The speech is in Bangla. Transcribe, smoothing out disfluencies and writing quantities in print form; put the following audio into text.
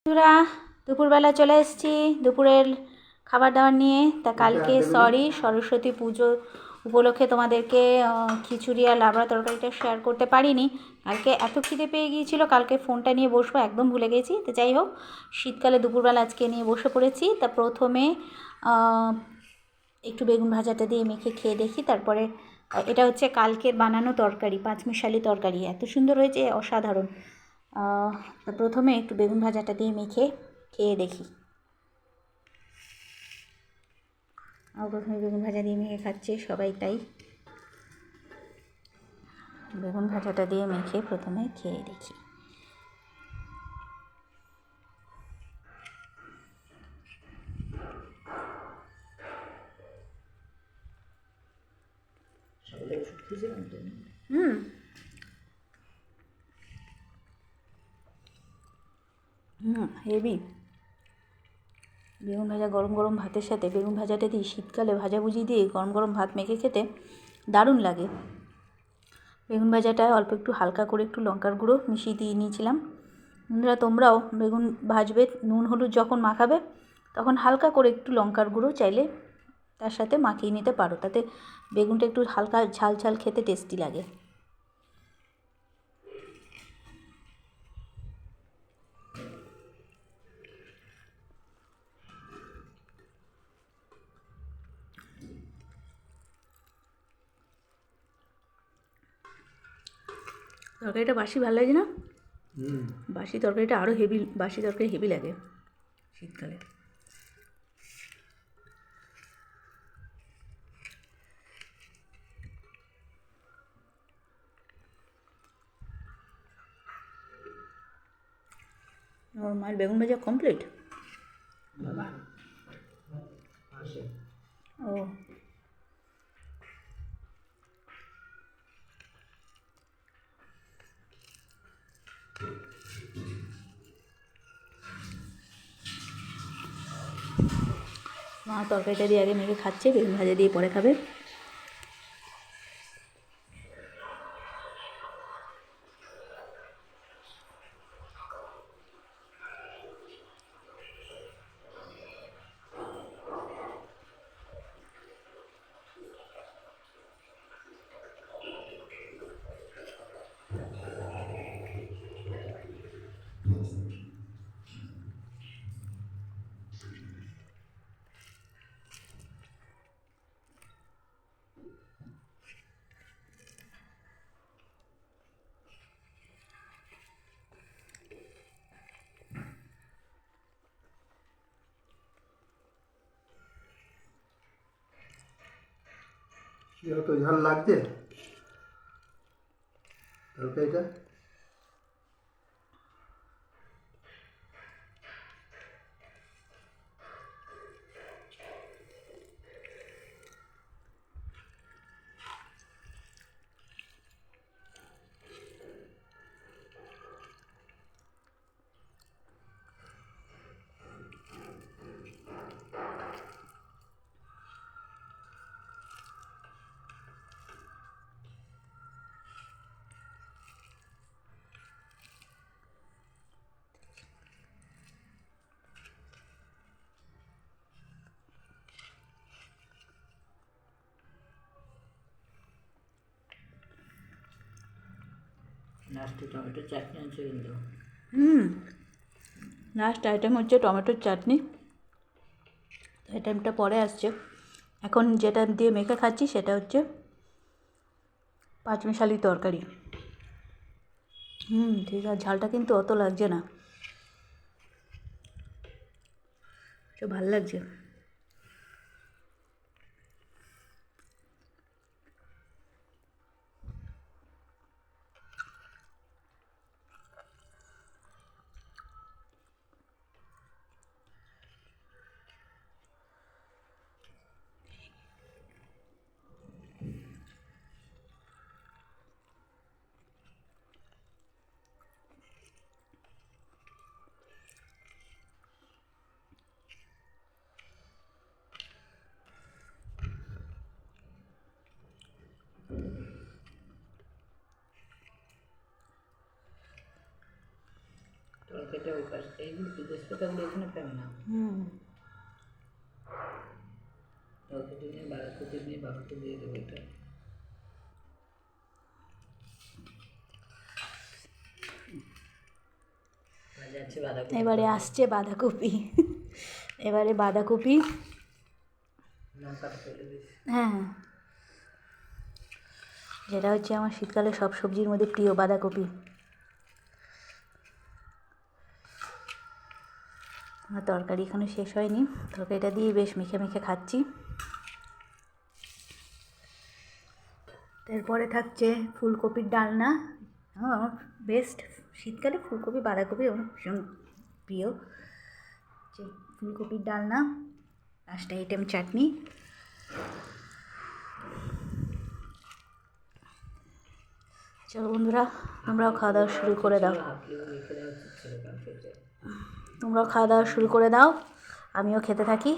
বন্ধুরা, দুপুরবেলা চলে এসেছি দুপুরের খাবার দাবার নিয়ে। তা কালকে সরস্বতী পুজো উপলক্ষে তোমাদেরকে খিচুড়ি আর লাবড়া তরকারিটা শেয়ার করতে পারিনি। কালকে এত খিদে পেয়ে গিয়েছিল, কালকে ফোনটা নিয়ে বসবো একদম ভুলে গেছি। তো যাই হোক, শীতকালে দুপুরবেলা আজকে নিয়ে বসে পড়েছি। তা প্রথমে একটু বেগুন ভাজাটা দিয়ে মেখে খেয়ে দেখি। তারপরে এটা হচ্ছে কালকের বানানো তরকারি, পাঁচমিশালি তরকারি, এত সুন্দর হয়েছে, অসাধারণ। প্রথমে একটু বেগুন ভাজাটা দিয়ে মেখে খেয়ে দেখি। প্রথমে বেগুন ভাজা দিয়ে মেখে খাচ্ছে সবাই, তাই বেগুন ভাজাটা দিয়ে মেখে প্রথমে খেয়ে দেখি। হেভি। বেগুন ভাজা গরম গরম ভাতের সাথে বেগুন ভাজাটা দিয়ে, শীতকালে ভাজাভুজি দিয়ে গরম গরম ভাত মেখে খেতে দারুণ লাগে। বেগুন ভাজাটায় অল্প একটু হালকা করে একটু লঙ্কার গুঁড়ো মিশিয়ে দিয়ে নিয়েছিলাম। বন্ধুরা, তোমরাও বেগুন ভাজবে, নুন হলুদ যখন মাখাবে তখন হালকা করে একটু লঙ্কার গুঁড়ো চাইলে তার সাথে মাখিয়ে নিতে পারো, তাতে বেগুনটা একটু হালকা ঝাল ঝাল খেতে টেস্টি লাগে। তরকারিটা বাসি ভালো লাগে না? বাসি তরকারিটা আরও হেভি, বাসি তরকারি হেভি লাগে শীতকালে। ওর মায়ের বেগুন ভাজা কমপ্লিট। ও, মা তরকারিটা দিয়ে আগে মেখে খাচ্ছে, বেগুন ভাজা দিয়ে পরে খাবে। তো ঝাল লাগছে তরকারিটা। লাস্টে টমেটো চাটনি আছে কিন্তু। লাস্ট আইটেম হচ্ছে টমেটোর চাটনি। আইটেমটা পরে আসছে। এখন যেটা দিয়ে মেখে খাচ্ছি সেটা হচ্ছে পাঁচমিশালি তরকারি। ঠিক আছে, ঝালটা কিন্তু অত লাগছে না, ভাল লাগছে। কেটে ওই পাশ এই যে তেজপাতাগুলো এখানে ফেলে না, অল্পতে নিয়ে বাড়াতে নিয়ে বাড়াতে দিয়ে দেবো এটা। ভাজা আছে বাঁধাকপি। এবারে আসছে বাঁধাকপি। এবারে বাঁধাকপি, লঙ্কাটা ফেলে দিস। হ্যাঁ, যেটা হচ্ছে আমার শীতকালে সব সবজির মধ্যে প্রিয়, বাঁধাকপি। আমার তরকারি এখনো শেষ হয়নি, তরকারিটা দিয়ে বেশ মেখে মেখে খাচ্ছি। তারপরে থাকছে ফুলকপির ডালনা। আমার বেস্ট, শীতকালে ফুলকপি বাঁধাকপি আমার ভীষণ প্রিয়। যে ফুলকপির ডালনা, 5টা আইটেম চাটনি। চলো বন্ধুরা, তোমরাও খাওয়া দাওয়া শুরু করে দাও। তোমরাও খাওয়া দাওয়া শুরু করে দাও, আমিও খেতে থাকি।